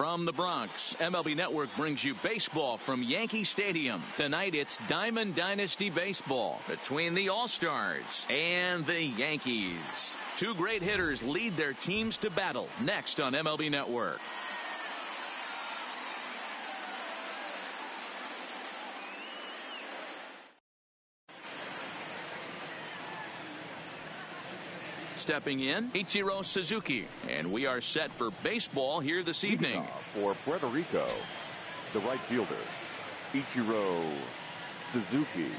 From the Bronx, MLB Network brings you baseball from Yankee Stadium. Tonight it's Diamond Dynasty Baseball between the All-Stars and the Yankees. Two great hitters lead their teams to battle next on MLB Network. Stepping in, Ichiro Suzuki, and we are set for baseball here this evening. For Puerto Rico, the right fielder, Ichiro Suzuki.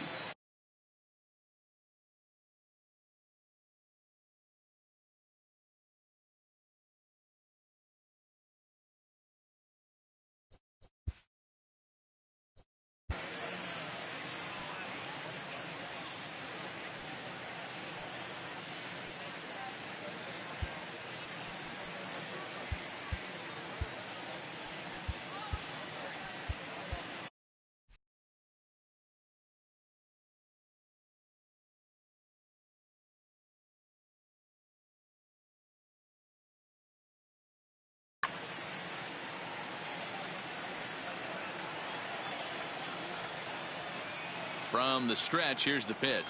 From the stretch, here's the pitch.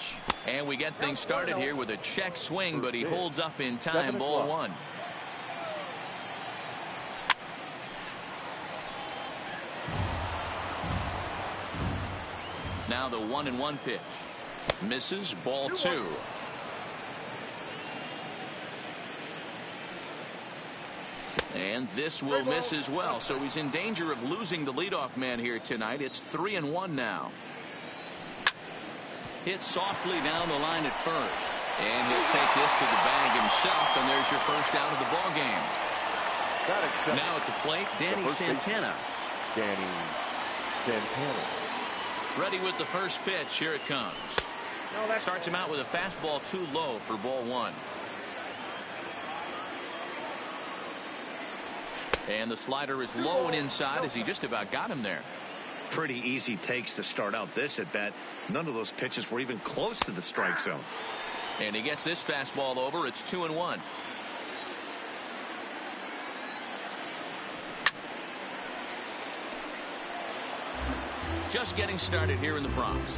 And we get things started here with a check swing, but he holds up in time. Ball one. Now the 1-1 pitch. Misses. Ball two. And this will miss as well. So he's in danger of losing the leadoff man here tonight. It's 3-1 now. Hit softly down the line at first. And he'll take this to the bag himself, and there's your first out of the ball game. Now at the plate, Danny Santana. Danny Santana. Ready with the first pitch. Here it comes. Starts him out with a fastball too low for ball one. And the slider is low and inside as he just about got him there. Pretty easy takes to start out this at bat. None of those pitches were even close to the strike zone. And he gets this fastball over. It's 2-1. Just getting started here in the Bronx.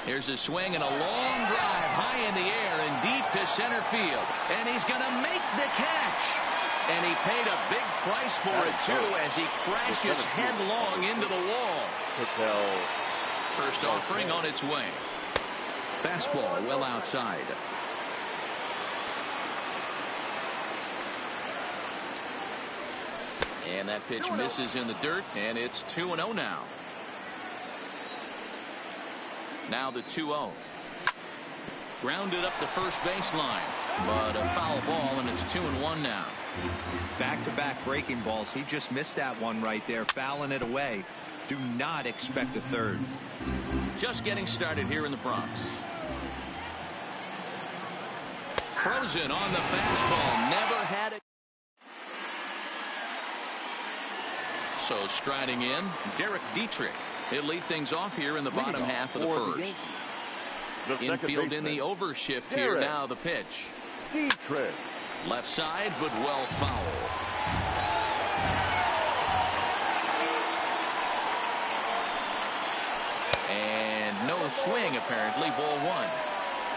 Here's a swing and a long drive high in the air and deep to center field. And he's going to make the catch. And he paid a big price for it, too, as he crashes headlong into the wall. First offering on its way. Fastball well outside. And that pitch misses in the dirt, and it's 2-0 now. Now the 2-0. Grounded up the first baseline, but a foul ball, and it's 2-1 now. Back-to-back breaking balls. He just missed that one right there, fouling it away. Do not expect a third. Just getting started here in the Bronx. Frozen on the fastball. Never had it. So striding in, Derek Dietrich. He'll lead things off here in the bottom half of the first. Infield in the overshift here. Now the pitch. Dietrich. Left side, but well foul. And no swing, apparently. Ball one.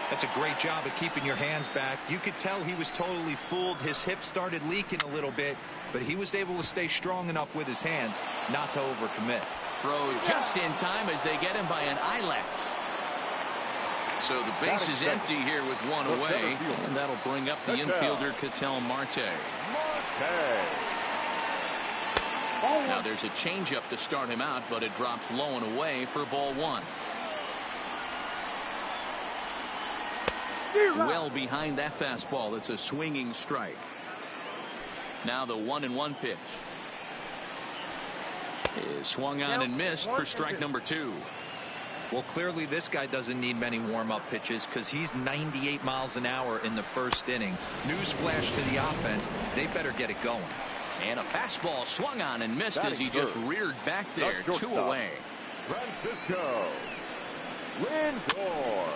That's a great job of keeping your hands back. You could tell he was totally fooled. His hip started leaking a little bit, but he was able to stay strong enough with his hands not to overcommit. Throw just in time as they get him by an eyelash. So the base is empty here with one away, and that'll bring up the infielder Ketel Marte. Now there's a changeup to start him out, but it drops low and away for ball one. Well behind that fastball. It's a swinging strike. Now the 1-1 pitch is swung on and missed for strike number two. Well, clearly this guy doesn't need many warm-up pitches because he's 98 miles an hour in the first inning. Newsflash to the offense. They better get it going. And a fastball swung on and missed as he just reared back there. Two away. Francisco Lindor.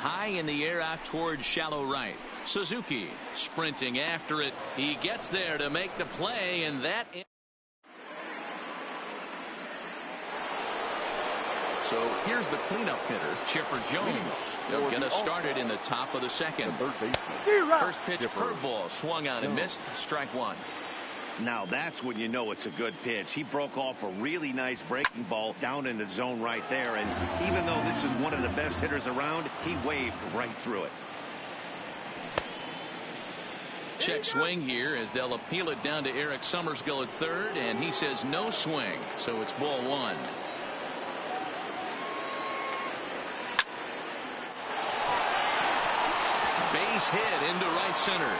high in the air out towards shallow right. Suzuki sprinting after it. He gets there to make the play, and that. So here's the cleanup hitter, Chipper Jones. He'll get us started in the top of the second. First pitch curveball swung on and missed. Strike one. Now that's when you know it's a good pitch. He broke off a really nice breaking ball down in the zone right there. And even though this is one of the best hitters around, he waved right through it. Check swing here as they'll appeal it down to Eric Summersgill at third, and he says no swing, so it's ball one. Base hit into right center.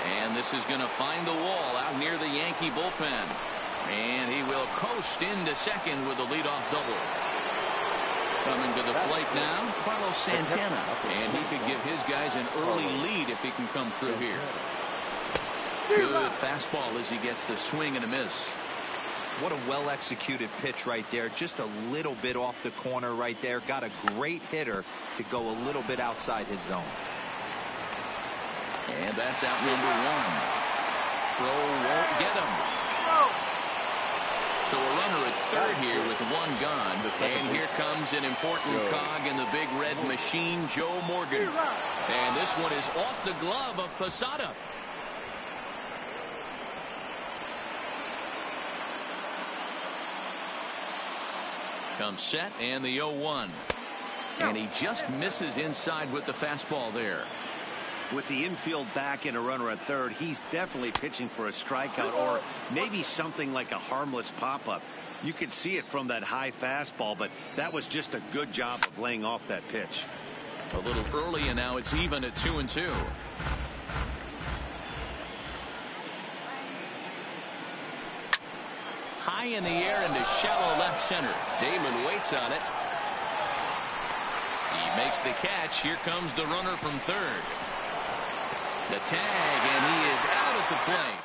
And this is going to find the wall out near the Yankee bullpen. And he will coast into second with a leadoff double. Coming to the plate now, Carlos Santana. And he could give his guys an early lead if he can come through here. Good fastball as he gets the swing and a miss. What a well-executed pitch right there. Just a little bit off the corner right there. Got a great hitter to go a little bit outside his zone. And that's out number one. Throw won't get him. So a runner at third here with one gone. And here comes an important cog in the big red machine, Joe Morgan. And this one is off the glove of Posada. Comes set and the 0-1. And he just misses inside with the fastball there. With the infield back and a runner at third, he's definitely pitching for a strikeout or maybe something like a harmless pop-up. You could see it from that high fastball, but that was just a good job of laying off that pitch. A little early, and now it's even at 2-2. High in the air into shallow left center. Damon waits on it. He makes the catch. Here comes the runner from third. The tag, and he is out at the plate.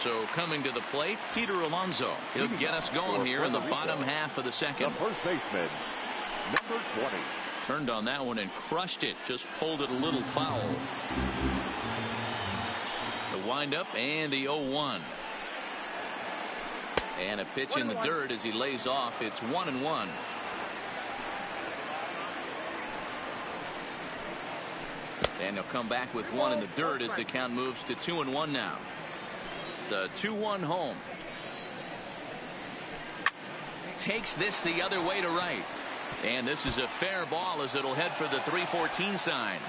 So coming to the plate, Peter Alonso. He'll get us going here in the bottom half of the second. The first baseman, number 20. Turned on that one and crushed it. Just pulled it a little foul. The windup and the 0-1. And a pitch in the dirt as he lays off. It's 1-1. And he'll come back with one in the dirt as the count moves to 2-1 now. The 2-1 home. Takes this the other way to right. And this is a fair ball as it'll head for the 3-14 sign.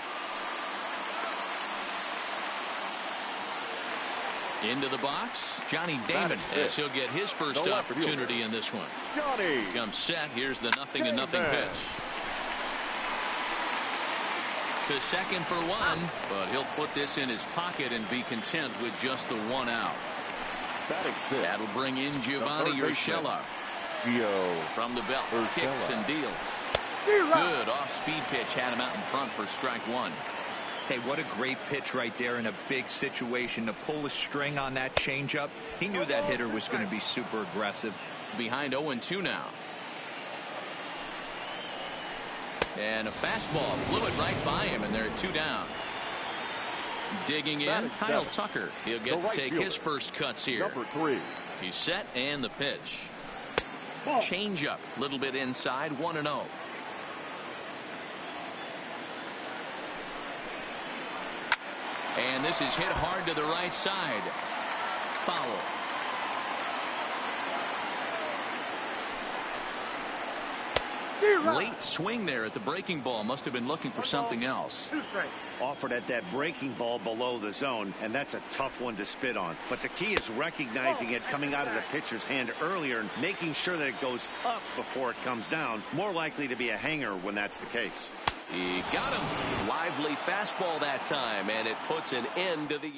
Into the box, Johnny Damon, as he'll get his first opportunity in this one. Johnny comes set. Here's the 0-0 pitch. To second for one, but he'll put this in his pocket and be content with just the one out. That'll bring in Giovanni Urshela. From the belt, kicks and deals. Good off-speed pitch, had him out in front for strike one. Hey, what a great pitch right there in a big situation to pull a string on that changeup. He knew that hitter was going to be super aggressive. Behind 0-2 now. And a fastball flew it right by him, and they're 2 down. Digging in, Kyle Tucker. He'll get to take his first cuts here. Number 3. He's set, and the pitch. Change up, a little bit inside, 1-0. And this is hit hard to the right side. Foul. Late swing there at the breaking ball. Must have been looking for something else. Offered at that breaking ball below the zone, and that's a tough one to spit on. But the key is recognizing it coming out of the pitcher's hand earlier and making sure that it goes up before it comes down. More likely to be a hanger when that's the case. He got him. Lively fastball that time, and it puts an end to the.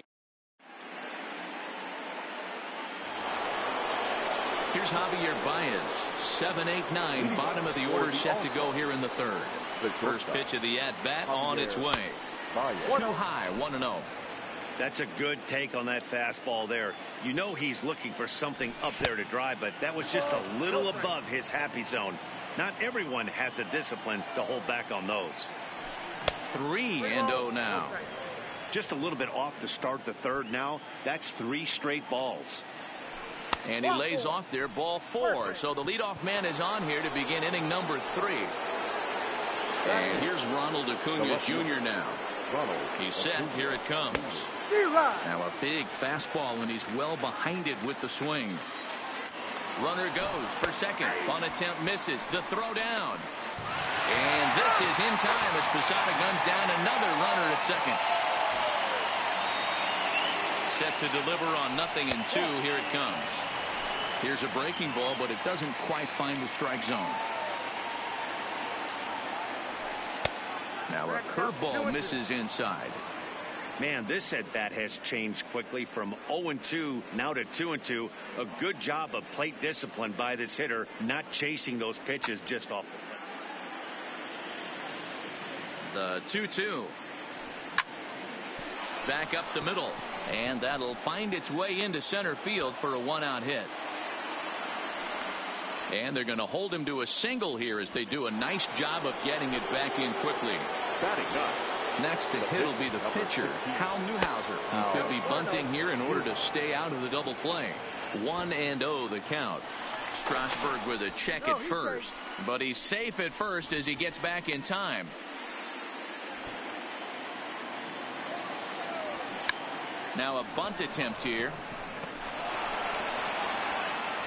Here's Javier Baez. 7, 8, 9. Bottom of the order set to go here in the third. The first pitch of the at-bat on its way. Too high, 1-0. That's a good take on that fastball there. You know he's looking for something up there to drive, but that was just a little above his happy zone. Not everyone has the discipline to hold back on those. 3-0 now. Just a little bit off to start the third now. That's 3 straight balls. And he lays off there, ball 4. So the leadoff man is on here to begin inning number 3. And here's Ronald Acuna Jr. now. He's set. Here it comes. Now a big fastball, and he's well behind it with the swing. Runner goes for second. Bunt attempt misses. The throw down. And this is in time as Posada guns down another runner at second. Set to deliver on 0-2. Here it comes. Here's a breaking ball, but it doesn't quite find the strike zone. Now a curveball misses inside. Man, this at-bat has changed quickly from 0-2 now to 2-2. A good job of plate discipline by this hitter, not chasing those pitches just off the 2-2. Back up the middle, and that'll find its way into center field for a 1-out hit. And they're going to hold him to a single here as they do a nice job of getting it back in quickly. Next to hit will be the pitcher, Hal Newhouser. He could be bunting here in order to stay out of the double play. 1-0 the count. Strasburg with a check at first, but he's safe at first as he gets back in time. Now a bunt attempt here.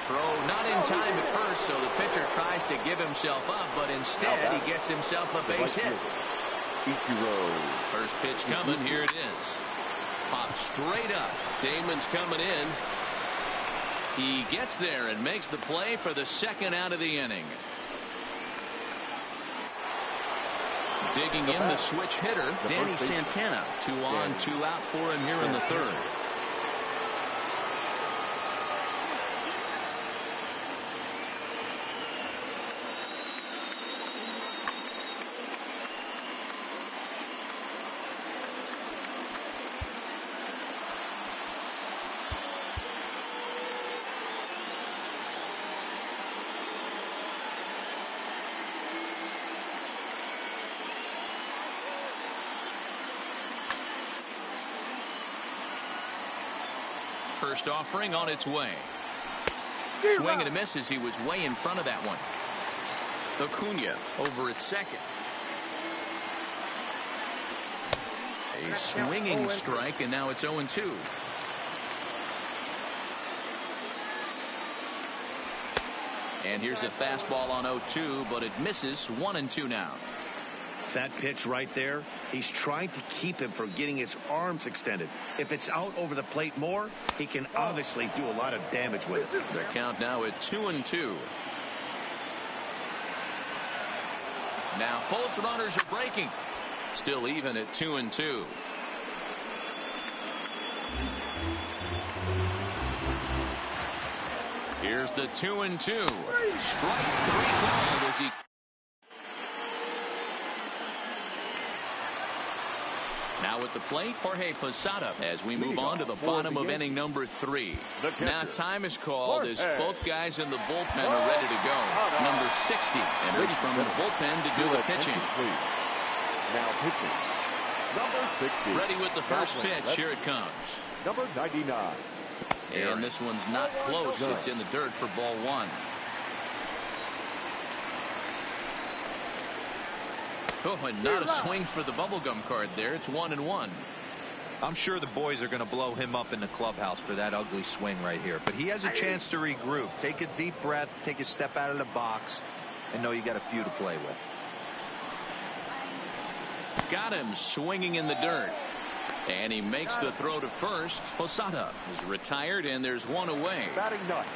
Throw not in time at first, so the pitcher tries to give himself up, but instead he gets himself a base hit. First pitch coming. Here it is. Pop straight up. Damon's coming in. He gets there and makes the play for the second out of the inning. Digging in the switch hitter, Danny Santana. 2 on, 2 out for him here in the third. First offering on its way. Swing and a miss as he was way in front of that one. Acuna over at second. A swinging strike, and now it's 0-2. And here's a fastball on 0-2, but it misses. 1-2 now. That pitch right there, he's trying to keep him from getting his arms extended. If it's out over the plate more, he can obviously do a lot of damage with it. The count now at 2-2. Now both runners are breaking. Still even at 2-2. Here's the 2-2. Strike 3 called as he. Now at the plate, Jorge Posada, as we move on to the bottom of inning number 3. Now time is called as both guys in the bullpen are ready to go. Number 60 enters from the bullpen to do the pitching. Now pitching. Number 60. Ready with the first pitch. Here it comes. Number 99. And this one's not close. It's in the dirt for ball 1. Oh, and not a swing for the bubblegum card there. It's 1-1. I'm sure the boys are going to blow him up in the clubhouse for that ugly swing right here. But he has a chance to regroup. Take a deep breath, take a step out of the box, and know you got a few to play with. Got him swinging in the dirt. And he makes the throw to first. Posada is retired, and there's one away. Batting ninth.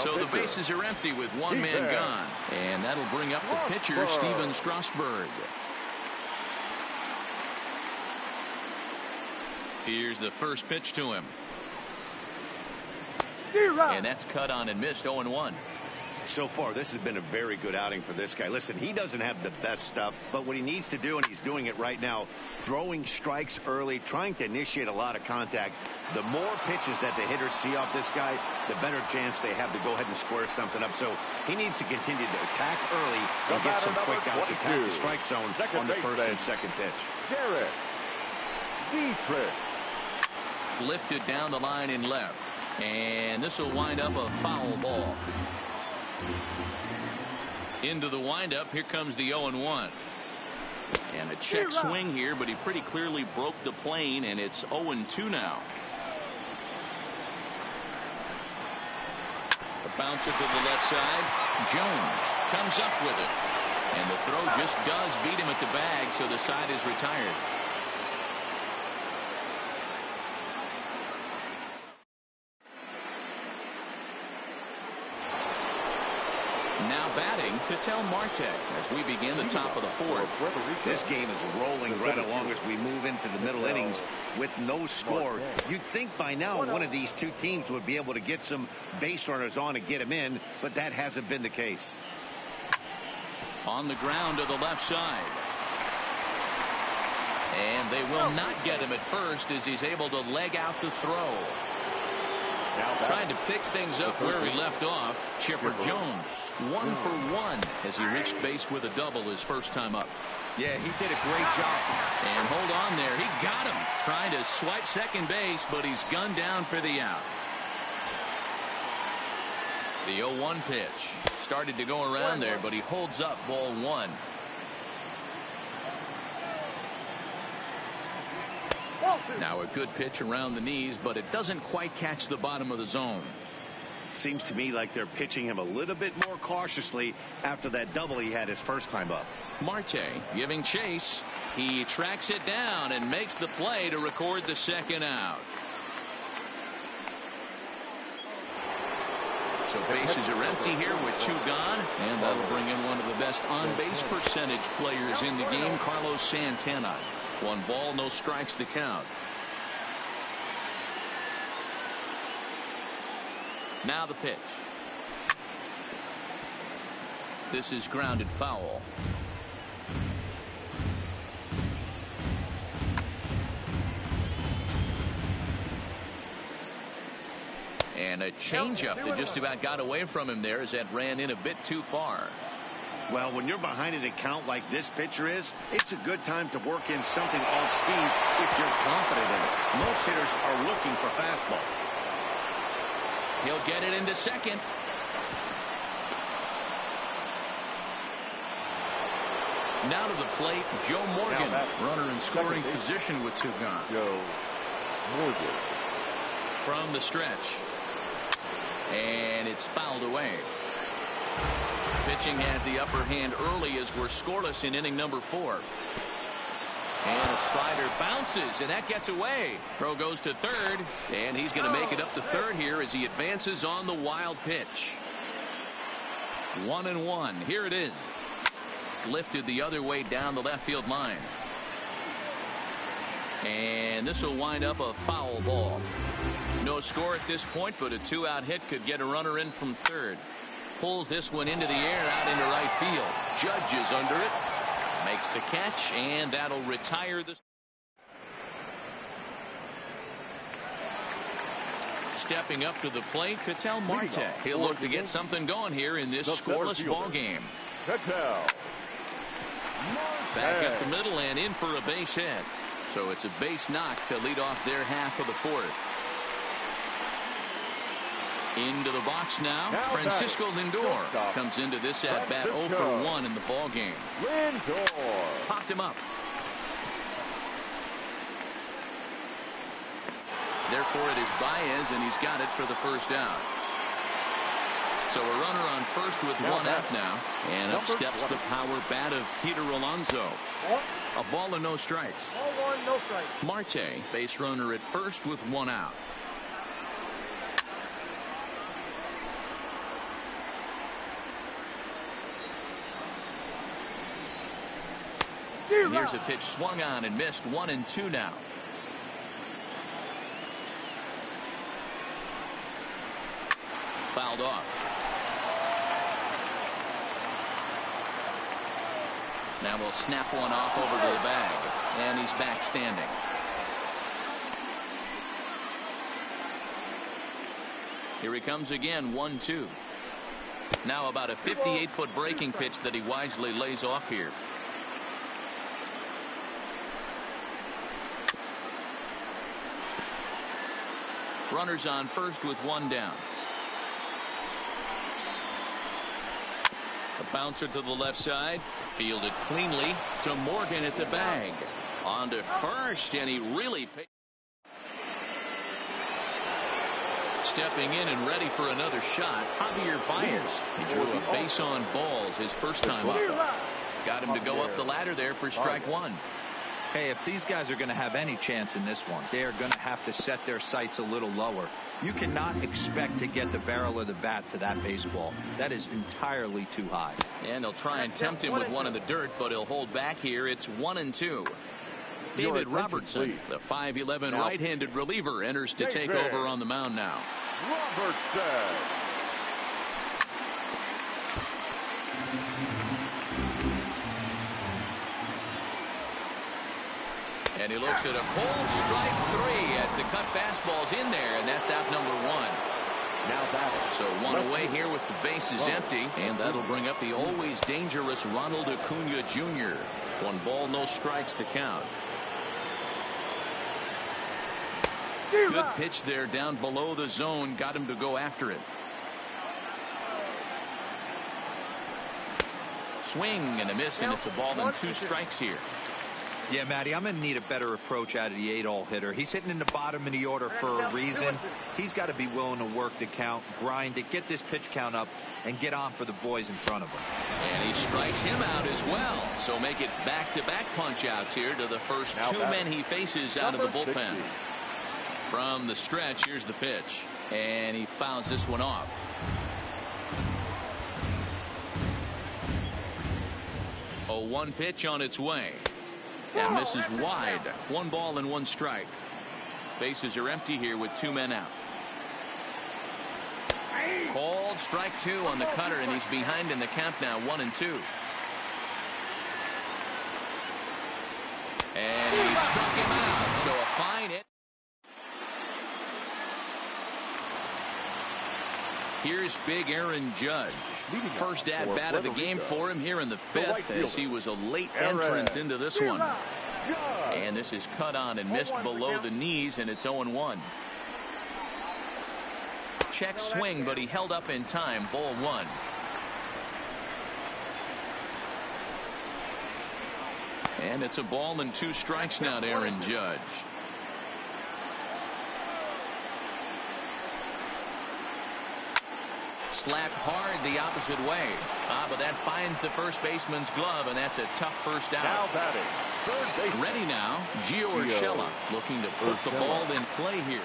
So the bases are empty with one man gone. And that'll bring up the pitcher, Steven Strasburg. Here's the first pitch to him. And that's cut on and missed. 0-1. So far, this has been a very good outing for this guy. Listen, he doesn't have the best stuff, but what he needs to do, and he's doing it right now, throwing strikes early, trying to initiate a lot of contact. The more pitches that the hitters see off this guy, the better chance they have to go ahead and square something up. So he needs to continue to attack early and get some quick outs, attack the strike zone on the first and second pitch. Garrett Dietrich. Lifted down the line in left. And this will wind up a foul ball. Into the windup. Here comes the 0-1. And a check swing here, but he pretty clearly broke the plane, and it's 0-2 now. The bouncer to the left side. Jones comes up with it. And the throw just does beat him at the bag, so the side is retired. Now batting, Ketel Marte as we begin the top of the fourth. This game is rolling right along as we move into the middle innings with no score. You'd think by now one of these two teams would be able to get some base runners on and get them in, but that hasn't been the case. On the ground to the left side. And they will not get him at first as he's able to leg out the throw. Trying to pick things up where he left off. Chipper Jones 1 for 1 as he reached base with a double his first time up. Yeah, he did a great job. And hold on there. He got him. Trying to swipe second base, but he's gunned down for the out. The 0-1 pitch. Started to go around there, but he holds up ball one. Now a good pitch around the knees, but it doesn't quite catch the bottom of the zone. Seems to me like they're pitching him a little bit more cautiously after that double he had his first time up. Marte giving chase. He tracks it down and makes the play to record the second out. So bases are empty here with two gone, and that'll bring in one of the best on-base percentage players in the game, Carlos Santana. 1 ball, no strikes to count. Now the pitch. This is grounded foul. And a changeup that just about got away from him there as that ran in a bit too far. Well, when you're behind an account like this pitcher is, it's a good time to work in something off speed if you're confident in it. Most hitters are looking for fastball. He'll get it into second. Now to the plate, Joe Morgan, runner in scoring position with two gone. Joe Morgan. From the stretch. And it's fouled away. Pitching has the upper hand early as we're scoreless in inning number 4. And a slider bounces, and that gets away. Throw goes to third, and he's going to make it up to third here as he advances on the wild pitch. 1-1. Here it is. Lifted the other way down the left field line. And this will wind up a foul ball. No score at this point, but a 2-out hit could get a runner in from third. Pulls this one into the air out into right field. Judge is under it. Makes the catch, and that'll retire the. Stepping up to the plate, Ketel Marte. He'll look to get something going here in this scoreless ball game. Back up the middle and in for a base hit. So it's a base knock to lead off their half of the fourth. Into the box now. Francisco Lindor comes into this at bat 0 for 1 in the ball game. Lindor popped him up. Therefore it is Baez, and he's got it for the first out. So a runner on first with 1 out now, and up steps the power bat of Peter Alonso. A ball and no strikes. Ball 1, no strikes. Marte, base runner at first with 1 out. And here's a pitch swung on and missed. 1-2 now. Fouled off. Now we'll snap one off over to the bag. And he's back standing. Here he comes again, 1-2. Now about a 58-foot breaking pitch that he wisely lays off here. Runners on first with one down. A bouncer to the left side. Fielded cleanly to Morgan at the bag. On to first, and he really paid. Stepping in and ready for another shot, Javier. He drew a base on balls his first time up. Got him to go up the ladder there for strike one. Hey, if these guys are going to have any chance in this one, they are going to have to set their sights a little lower. You cannot expect to get the barrel of the bat to that baseball. That is entirely too high. And they'll try and tempt him with one in the dirt, but he'll hold back here. It's 1-2. David Robertson, the 5'11" right-handed reliever, enters to take over on the mound now. Robertson. And he looks at a cold strike 3 as the cut fastball's in there, and that's out number 1. Now that's so one away here with the bases empty, and that'll bring up the always dangerous Ronald Acuna Jr. 1 ball, no strikes to count. Good pitch there down below the zone, got him to go after it. Swing and a miss, and it's a ball and 2 strikes here. Yeah, Matty, I'm going to need a better approach out of the 8-hole hitter. He's hitting in the bottom of the order for a reason. He's got to be willing to work the count, grind it, get this pitch count up, and get on for the boys in front of him. And he strikes him out as well. So make it back-to-back punch-outs here to the first 2 men he faces out of the bullpen. 60. From the stretch, here's the pitch. And he fouls this one off. Oh, 1 pitch on its way. That misses wide. 1 ball and 1 strike. Bases are empty here with 2 men out. Called strike 2 on the cutter, and he's behind in the count now, 1-2. And he struck him out. So a fine hit. Here's big Aaron Judge. First at bat of the game for him here in the 5th, as he was a late entrant into this one. And this is cut on and missed below the knees, and it's 0-1. Check swing, but he held up in time. Ball 1. And it's a ball and 2 strikes now to Aaron Judge. Slapped hard the opposite way. But that finds the first baseman's glove, and that's a tough first out. Now batting, third base. Ready now, Gio Urshela looking to put the ball in play here.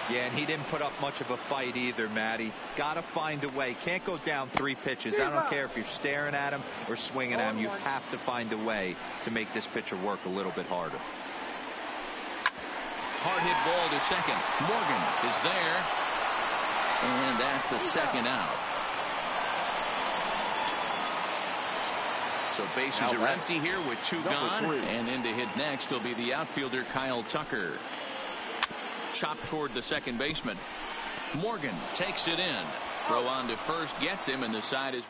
Yeah, and he didn't put up much of a fight either, Matty. Got to find a way. Can't go down 3 pitches. I don't care if you're staring at him or swinging at him. You have to find a way to make this pitcher work a little bit harder. Hard hit ball to second. Morgan is there. And that's the second out. So bases are empty here with 2 gone. And in to hit next will be the outfielder Kyle Tucker. Chopped toward the second baseman. Morgan takes it in. Throw on to first, gets him, and the side is.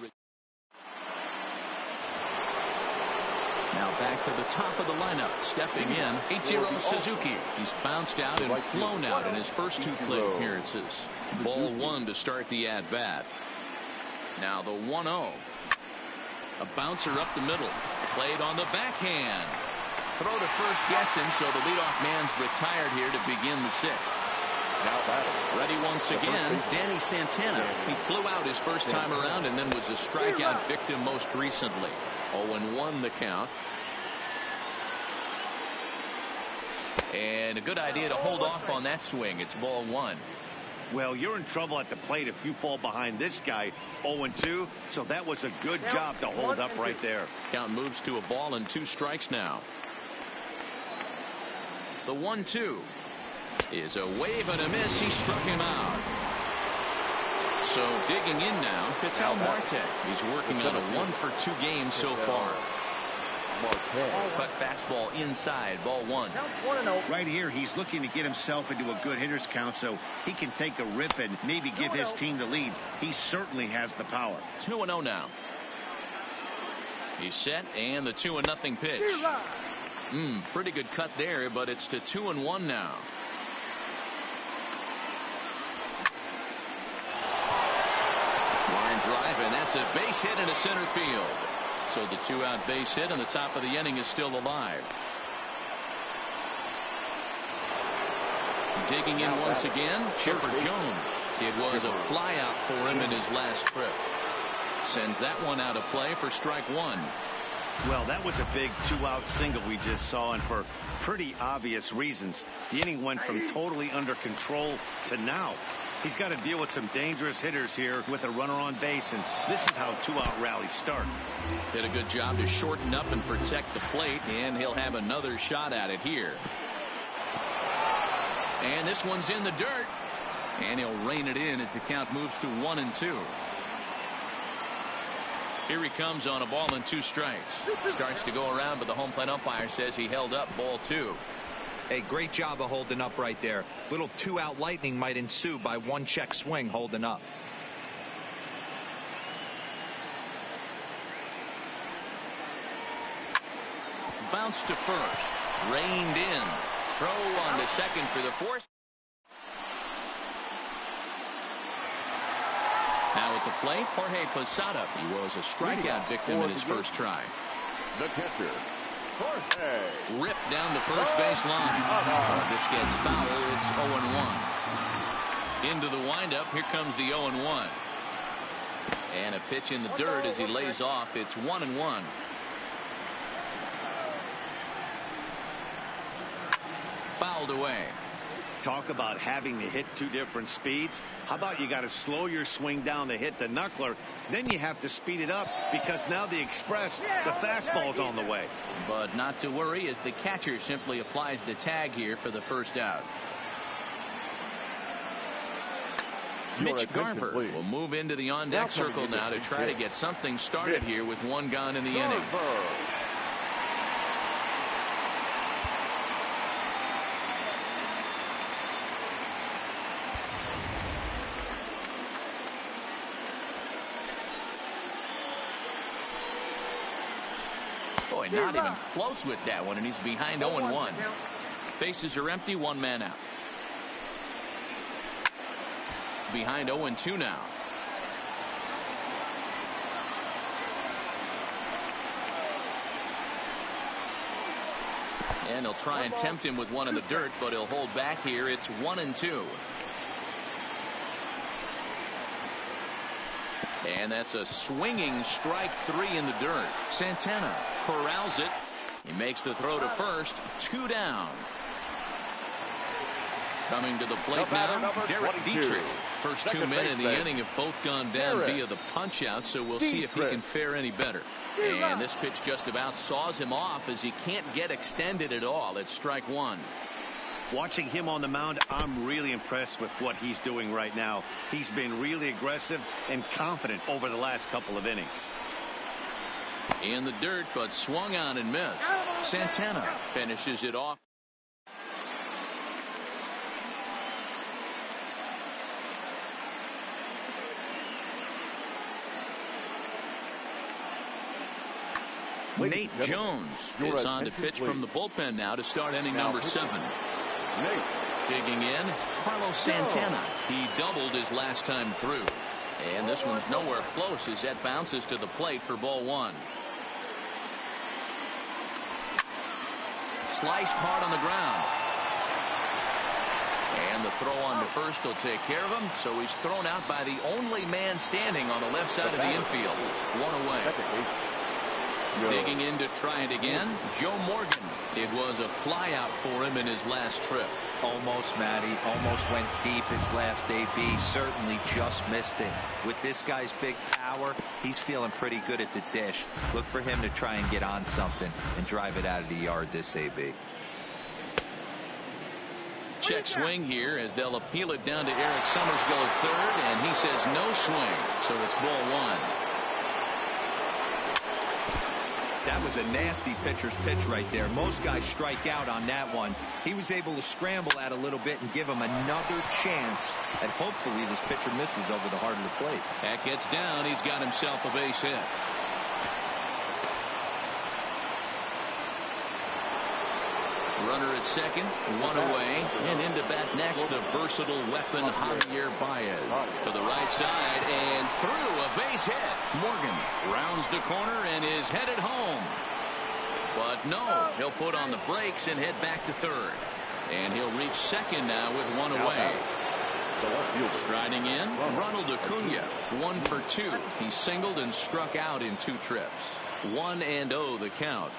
Now back to the top of the lineup. Stepping in, Ichiro Suzuki. He's bounced out and flown out in his first 2 plate appearances. Ball 1 to start the at-bat. Now the 1-0. A bouncer up the middle. Played on the backhand. Throw to first gets him, so the leadoff man's retired here to begin the 6th. Now batting. Ready once again, Danny Santana. He flew out his first time around and then was a strikeout victim most recently. 0-1 the count. And a good idea to hold off on that swing. It's ball 1. Well, you're in trouble at the plate if you fall behind this guy. 0-2, so that was a good job to hold up right there. Count moves to a ball and 2 strikes now. The 1-2 is a wave and a miss. He struck him out. So digging in now, Ketel Marte. He's working on a 1-for-2 game so far. Cut fastball inside, ball 1. Right here, he's looking to get himself into a good hitter's count so he can take a rip and maybe give his team the lead. He certainly has the power. 2-0 now. He's set, and the 2-0 pitch. Pretty good cut there, but it's to 2-1 now. Line drive, and that's a base hit into center field. So the 2-out base hit on the top of the inning is still alive. Digging in once again, Chipper Jones. It was a flyout for him in his last trip. Sends that one out of play for strike 1. Well, that was a big 2-out single we just saw, and for pretty obvious reasons. The inning went from totally under control to now. He's got to deal with some dangerous hitters here with a runner on base, and this is how 2-out rallies start. Did a good job to shorten up and protect the plate, and he'll have another shot at it here. And this one's in the dirt, and he'll rein it in as the count moves to 1-2. Here he comes on a ball and 2 strikes. Starts to go around, but the home plate umpire says he held up, ball 2. Hey, great job of holding up right there. Little 2-out lightning might ensue by 1 check swing holding up. Bounce to first. Reined in. Throw on to second for the force. Now at the plate, Jorge Posada. He was a strikeout victim in his first try. The catcher, Jorge. Ripped down the first base line. This gets foul. It's 0-1. Into the windup. Here comes the 0-1. And a pitch in the dirt as he lays off. It's 1-1. Fouled away. Talk about having to hit 2 different speeds. How about you got to slow your swing down to hit the knuckler, then you have to speed it up because now the express, the fastball's on the way. But not to worry as the catcher simply applies the tag here for the first out. Mitch Garver will move into the on-deck circle now to try to get something started here with 1 gone in the inning. Boy, not even close with that one, and he's behind 0-1. Bases are empty, 1 man out. Behind 0-2 now. And he'll try and tempt him with one in the dirt, but he'll hold back here. It's 1-2. And that's a swinging strike 3 in the dirt. Santana corrals it. He makes the throw to first. 2 down. Coming to the plate now, Derek Dietrich. First 2 men in the inning have both gone down via the punch out, so we'll see if he can fare any better. And this pitch just about saws him off as he can't get extended at all. It's strike 1. Watching him on the mound, I'm really impressed with what he's doing right now. He's been really aggressive and confident over the last couple of innings. In the dirt, but swung on and missed. Santana finishes it off. Nate Jones is on to pitch from the bullpen now to start inning number 7. Digging in, Carlos Santana. He doubled his last time through. And this one's nowhere close as that bounces to the plate for ball 1. Sliced hard on the ground. And the throw on to first will take care of him. So he's thrown out by the only man standing on the left side of the infield. 1 away. Digging in to try it again, Joe Morgan. It was a flyout for him in his last trip. Almost, Matty. Almost went deep his last AB. Certainly just missed it. With this guy's big power, he's feeling pretty good at the dish. Look for him to try and get on something and drive it out of the yard this AB. check swing here as they'll appeal it down to Eric Summersgill at third, and he says no swing, so it's ball one. That was a nasty pitcher's pitch right there. Most guys strike out on that one. He was able to scramble that a little bit and give him another chance, and hopefully this pitcher misses over the heart of the plate. That gets down. He's got himself a base hit. Runner at second, one away, and into bat next, the versatile weapon Javier Baez. To the right side and through, a base hit. Morgan rounds the corner and is headed home. But no, he'll put on the brakes and head back to third. And he'll reach second now with one away. Striding in, Ronald Acuna, 1 for 2. He singled and struck out in 2 trips. 1-0 the count.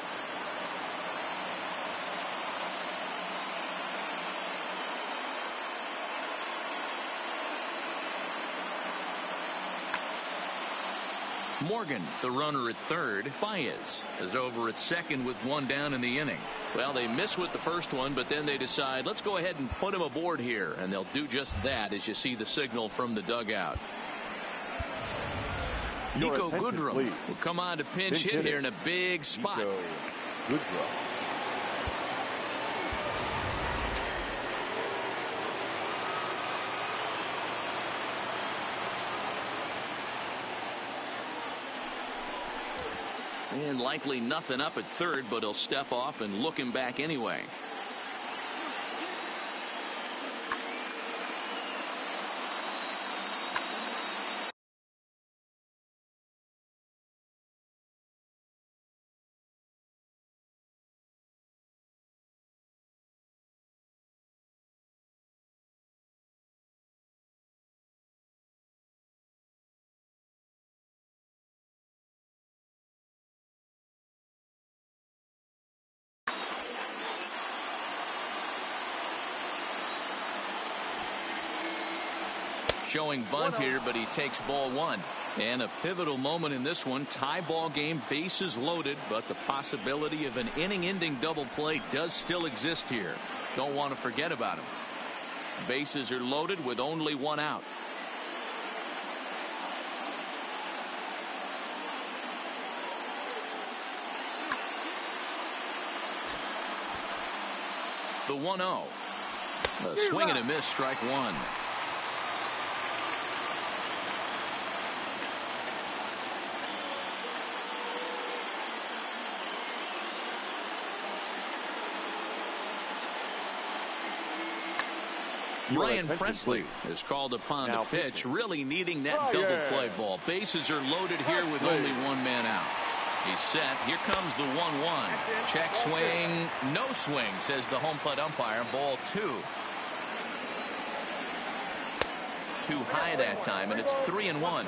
Morgan, the runner at third. Baez is over at second with 1 down in the inning. Well, they miss with the first one, but then they decide, let's go ahead and put him aboard here. And they'll do just that as you see the signal from the dugout. Nico Goodrum will come on to pinch hit here in a big spot. And likely nothing up at third, but he'll step off and look him back anyway. Showing bunt here, but he takes ball one. And a pivotal moment in this one. Tie ball game, bases loaded, but the possibility of an inning-ending double play does still exist here. Don't want to forget about him. Bases are loaded with only 1 out. The 1-0. A swing and a miss, strike one. Brian Presley is called upon to pitch, really needing that double play ball. Bases are loaded here with only 1 man out. He's set. Here comes the 1-1. Check swing. No swing, says the home plate umpire. Ball 2. Too high that time, and it's 3-1.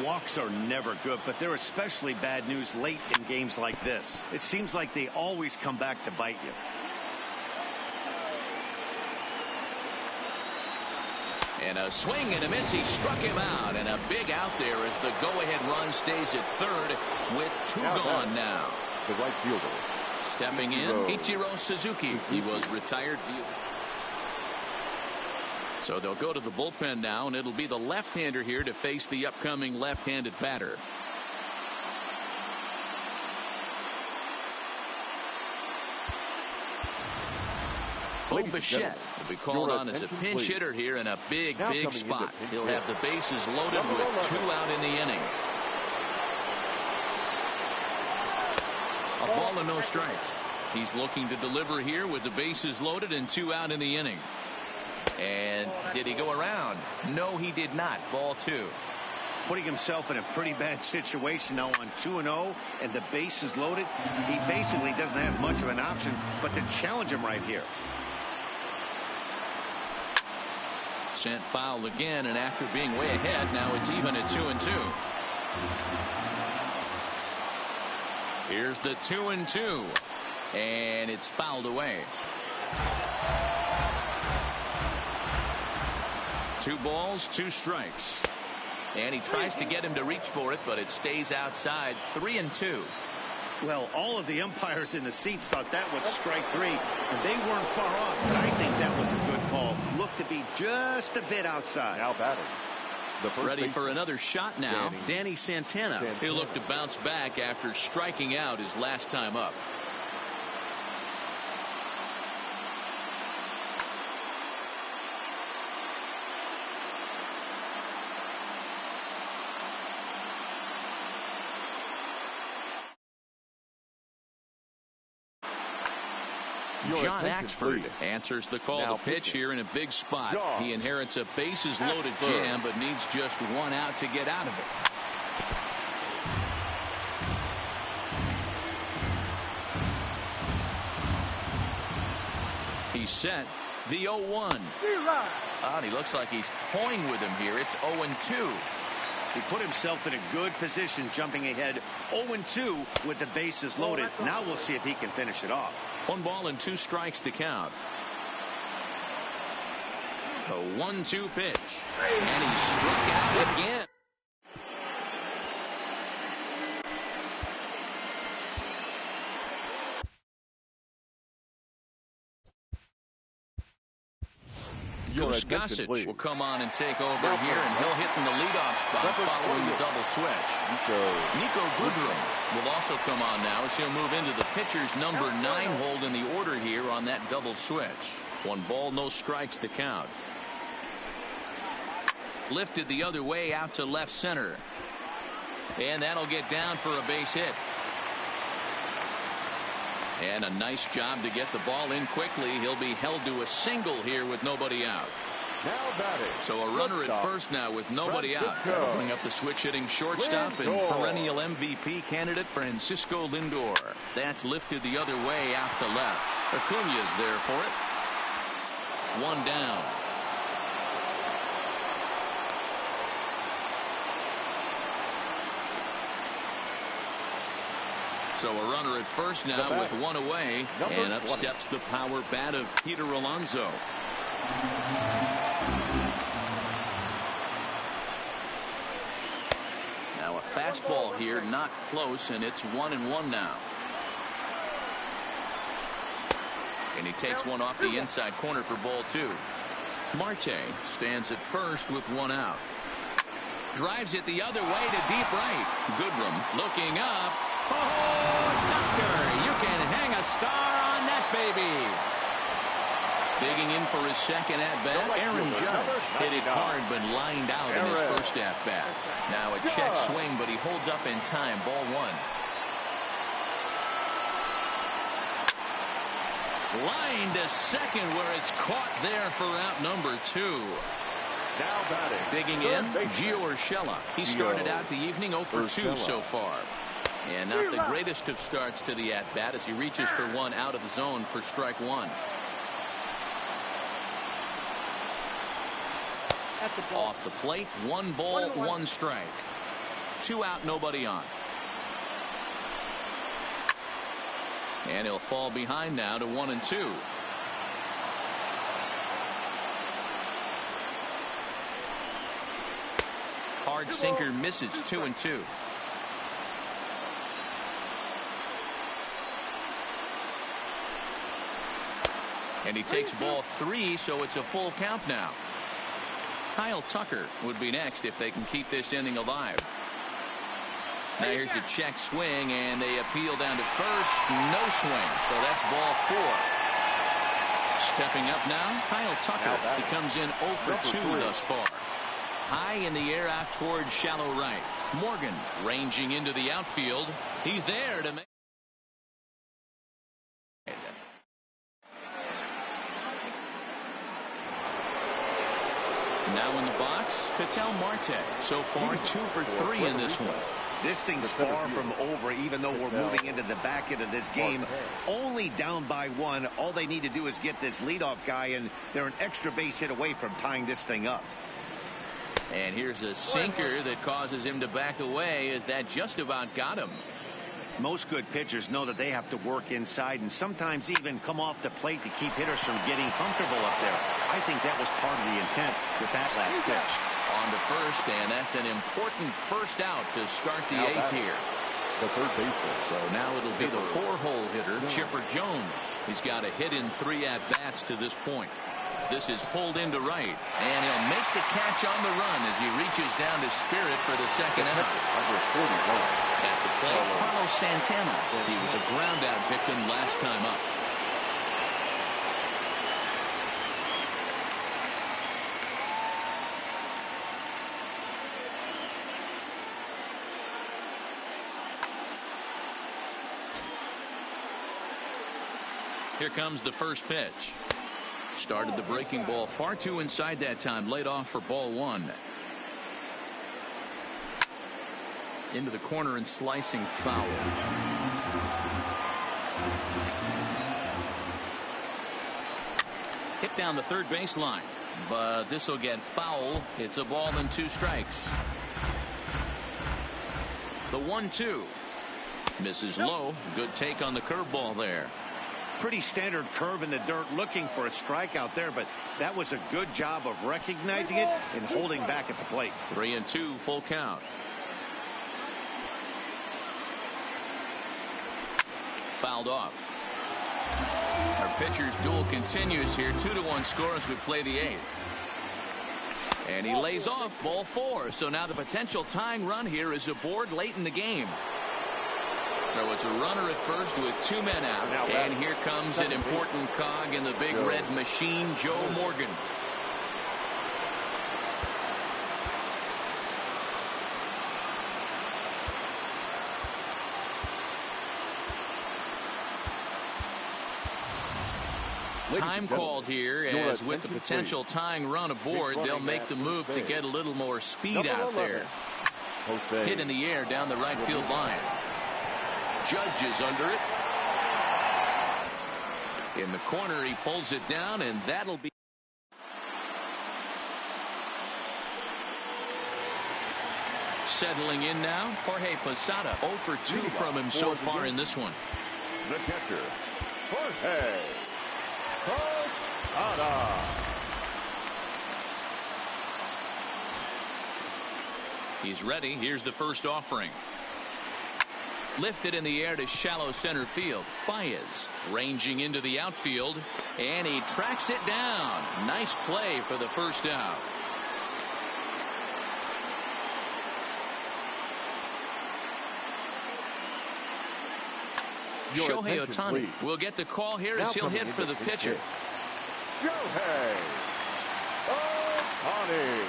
Walks are never good, but they're especially bad news late in games like this. It seems like they always come back to bite you. And a swing and a miss. He struck him out, and a big out there as the go-ahead run stays at third with 2 gone now. The right fielder. Stepping in, Ichiro Suzuki. He was retired. So they'll go to the bullpen now, and it'll be the left-hander here to face the upcoming left-handed batter. Bichette will be called on as a pinch hitter here in a big spot. He'll have the bases loaded with 2 out in the inning. A ball and no strikes. He's looking to deliver here with the bases loaded and 2 out in the inning. And did he go around? No, he did not. Ball 2. Putting himself in a pretty bad situation now on 2-0 and the bases loaded. He basically doesn't have much of an option but to challenge him right here. Sent foul again, and after being way ahead, now it's even at 2-2. Here's the 2-2, and it's fouled away. 2 balls, 2 strikes, and he tries to get him to reach for it, but it stays outside. 3-2. Well, all of the umpires in the seats thought that was strike 3, and they weren't far off, but I think that was a good call. Looked to be just a bit outside. Now batting. Ready for another shot now, Danny Santana. He'll look to bounce back after striking out his last time up. John Axford answers the call to pitch here in a big spot. He inherits a bases loaded jam, but needs just one out to get out of it. He's set. The 0-1. And he looks like he's toying with him here. It's 0-2. He put himself in a good position jumping ahead 0-2 with the bases loaded. Now we'll see if he can finish it off. 1 ball and 2 strikes to count. A 1-2 pitch. And he struck out again. Goose Gossett will come on and take over here, and he'll hit from the leadoff spot following the double switch. Nico Goodrum will also come on now as he'll move into the pitcher's number 9 hold in the order here on that double switch. 1 ball, no strikes to count. Lifted the other way out to left center. And that'll get down for a base hit. And a nice job to get the ball in quickly. He'll be held to a single here with nobody out. Now batting. So a runner at first now with nobody out. That'll bring up the switch hitting shortstop and perennial MVP candidate Francisco Lindor. That's lifted the other way out to left. Acuña's there for it. 1 down. So a runner at first now with 1 away, and up steps the power bat of Peter Alonso. Now a fastball here, not close, and it's 1-1 now. And he takes one off the inside corner for ball 2. Marte stands at first with 1 out. Drives it the other way to deep right. Goodrum looking up. Oh, Tucker, you can hang a star on that baby. Digging in for his second at-bat, Aaron Judge hit it hard but lined out in his first at-bat. Now a check swing, but he holds up in time. Ball 1. Line to second where it's caught there for out number 2. Now batting. Digging in, Gio Urshela. He started out the evening 0 for 2 so far. And not the greatest of starts to the at-bat as he reaches for 1 out of the zone for strike 1. Off the plate, 1 ball, 1 strike. 2 out, nobody on. And he'll fall behind now to 1-2. Hard sinker misses. 2-2. And he takes ball 3, so it's a full count now. Kyle Tucker would be next if they can keep this inning alive. Now here's a check swing, and they appeal down to first. No swing, so that's ball 4. Stepping up now, Kyle Tucker. He comes in 0 for 2 thus far. High in the air out towards shallow right. Morgan ranging into the outfield. He's there to make. Now in the box, Ketel Marte. So far 2 for 3 in this one. This thing's far from over, even though we're moving into the back end of this game. Only down by 1. All they need to do is get this leadoff guy, and they're an extra base hit away from tying this thing up. And here's a sinker that causes him to back away, as that just about got him. Most good pitchers know that they have to work inside and sometimes even come off the plate to keep hitters from getting comfortable up there. I think that was part of the intent with that last pitch. On to first, and that's an important first out to start the 8th here. the third baseman. So now it'll be the 4-hole hitter, Chipper Jones. He's got a hit in 3 at-bats to this point. This is pulled into right, and he'll make the catch on the run as he reaches down to Spirit for the second out. Number 41. At the plate, Carlos Santana. He was a ground-out victim last time up. Here comes the first pitch. Started the breaking ball far too inside that time. Laid off for ball 1. Into the corner and slicing foul. Hit down the third baseline, but this will get foul. It's a ball and 2 strikes. The 1-2 misses low. Good take on the curveball there. Pretty standard curve in the dirt, looking for a strikeout there, but that was a good job of recognizing it and holding back at the plate. 3-2, full count. Fouled off. Our pitcher's duel continues here. 2-1 score as we play the 8th. And he lays off ball 4. So now the potential tying run here is aboard late in the game. So it's a runner at first with 2 men out. And here comes an important cog in the big red machine, Joe Morgan. Time called here, as with the potential tying run aboard, they'll make the move to get a little more speed out there. Hit in the air down the right field line. Judge is under it. In the corner, he pulls it down, and that'll be. Settling in now, Jorge Posada. 0 for 2 from him so far in this one. The catcher, Jorge Posada. He's ready. Here's the first offering. Lifted in the air to shallow center field. Baez ranging into the outfield, and he tracks it down. Nice play for the first out. Shohei Ohtani will get the call here as he'll hit for the pitcher. Shohei Ohtani.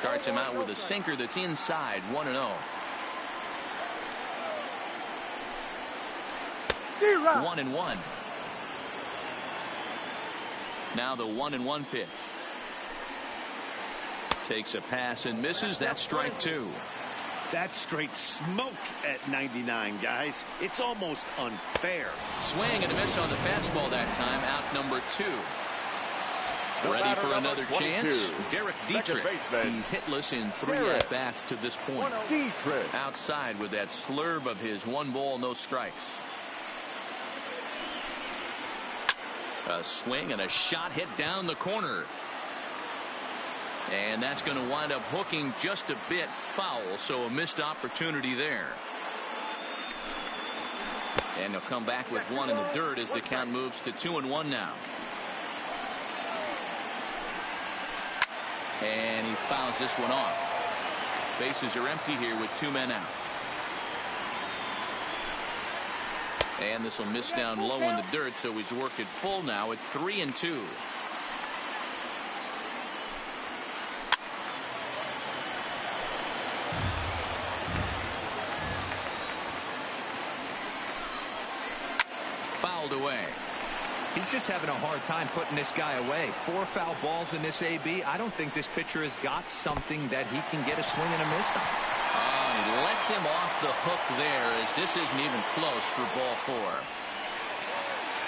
Starts him out with a sinker that's inside. 1-0. 1-1. Now the 1-1 pitch. Takes a pass and misses. That's strike 2. That's straight smoke at 99, guys. It's almost unfair. Swing and a miss on the fastball that time. Out number 2. Ready for another chance. Derek Dietrich. He's hitless in 3 at-bats to this point. Outside with that slurve of his. 1 ball, no strikes. A swing and a shot hit down the corner. And that's going to wind up hooking just a bit foul. So a missed opportunity there. And they'll come back with 1 in the dirt as the count moves to 2-1 now. And he fouls this one off. Bases are empty here with 2 men out. And this will miss down low in the dirt, so he's worked it full now at 3-2. Fouled away. He's just having a hard time putting this guy away. 4 foul balls in this AB. I don't think this pitcher has got something that he can get a swing and a miss on. He lets him off the hook there, as this isn't even close for ball 4.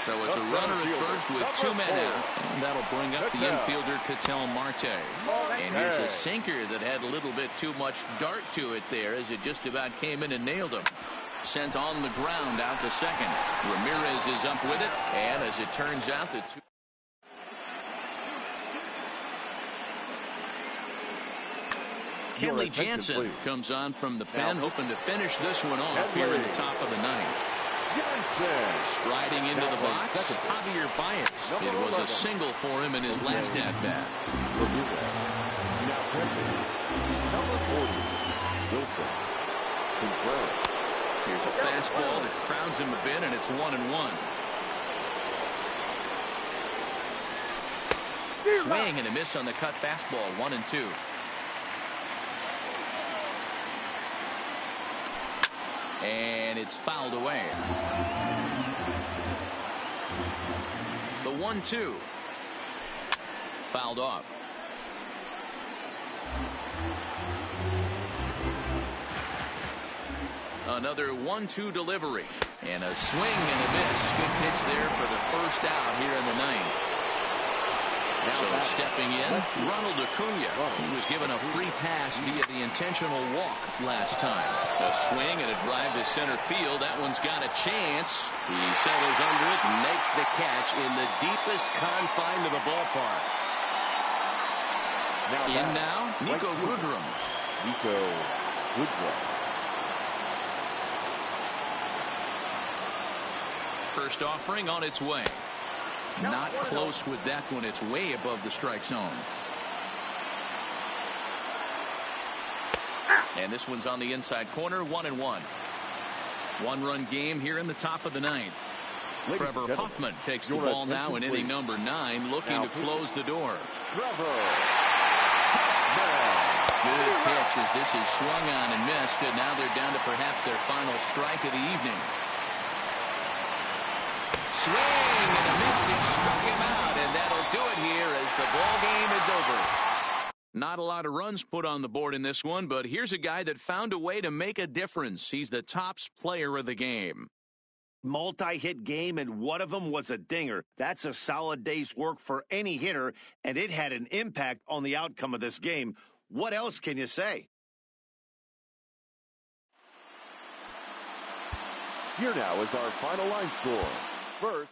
So it's a runner at first with 2 men out, and that'll bring up the infielder, Ketel Marte. And here's a sinker that had a little bit too much dart to it there as it just about came in and nailed him. Sent on the ground out to second. Ramirez is up with it, and as it turns out, the two. Kenley Jansen comes on from the pen, hoping to finish this one off here in the top of the ninth. Striding into the box, Javier Baez. It was a single for him in his last at-bat. Now pressing. Number 40, Wilson. Contreras. Here's a fastball that crowds him a bit, and it's 1-1. Swing and a miss on the cut fastball, 1-2. And it's fouled away. The 1-2. Fouled off. Another 1-2 delivery. And a swing and a miss. Good pitch there for the first out here in the ninth. So stepping in, Ronald Acuna. He was given a free pass via the intentional walk last time. A swing and a drive to center field. That one's got a chance. He settles under it and makes the catch in the deepest confine of the ballpark. Now, Nico Goodrum. First offering on its way. Not close with that one. It's way above the strike zone. And this one's on the inside corner, 1-1. One-run game here in the top of the ninth. Trevor Hoffman takes the ball now in inning number 9, looking to close the door. Good pitch as this is swung on and missed, and now they're down to perhaps their final strike of the evening. Swing and a miss. It struck him out, and that'll do it here as the ball game is over. Not a lot of runs put on the board in this one, but here's a guy that found a way to make a difference. He's the tops player of the game. Multi-hit game, and one of them was a dinger. That's a solid day's work for any hitter, and it had an impact on the outcome of this game. What else can you say? Here now is our final line score. First,